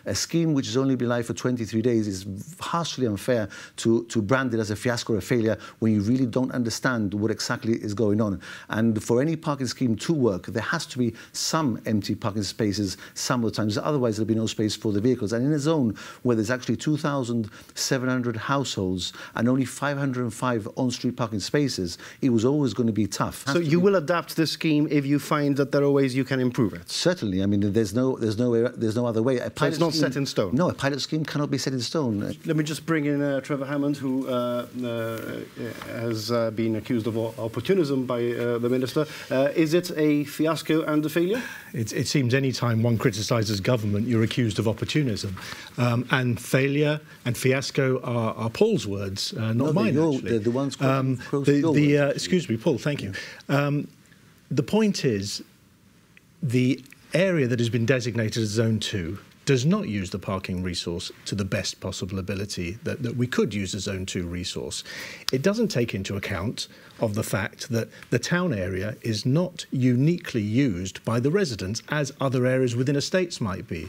A scheme which has only been live for 23 days is harshly unfair to brand it as a fiasco or a failure when you really don't understand what exactly is going on. And for any parking scheme to work, there has to be some empty parking spaces some of the times, otherwise there'll be no space for the vehicles. And in a zone where there's actually 2,700 households and only 505 on-street parking spaces, it was always going to be tough. So you will adapt the scheme if you find that there are ways you can improve it? Certainly. I mean, there's no other way. So it's not set in stone? No, a pilot scheme cannot be set in stone. Let me just bring in Trevor Hammond, who has been accused of opportunism by the Minister. Is it a fiasco and a failure? It seems any time one criticises government, you're accused of opportunism. And failure and fiasco are Paul's words, not mine, actually. The ones excuse me, Paul, thank you. The point is, the area that has been designated as Zone 2 does not use the parking resource to the best possible ability that we could use a Zone 2 resource. It doesn't take into account of the fact that the town area is not uniquely used by the residents as other areas within estates might be.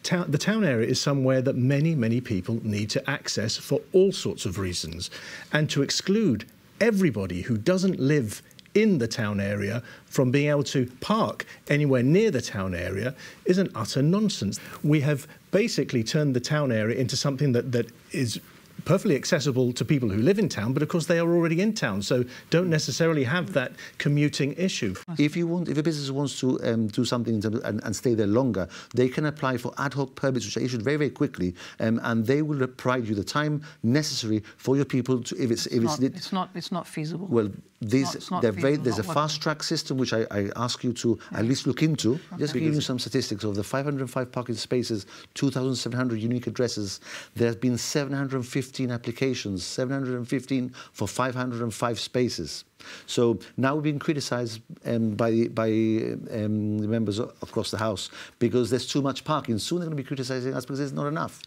The town area is somewhere that many, many people need to access for all sorts of reasons. And to exclude everybody who doesn't live in the town area from being able to park anywhere near the town area is an utter nonsense. We have basically turned the town area into something that is perfectly accessible to people who live in town, but of course they are already in town, so don't necessarily have that commuting issue. If a business wants to do something and stay there longer, they can apply for ad hoc permits, which are issued very, very quickly, and they will provide you the time necessary for your people to. It's not feasible. Well, there's a fast track system which I ask you to at least look into. Okay. Just to give you some statistics of the 505 parking spaces, 2,700 unique addresses. There have been 715 applications, 715 for 505 spaces. So now we're being criticised by the members across the House because there's too much parking. Soon they're going to be criticising us because there's not enough.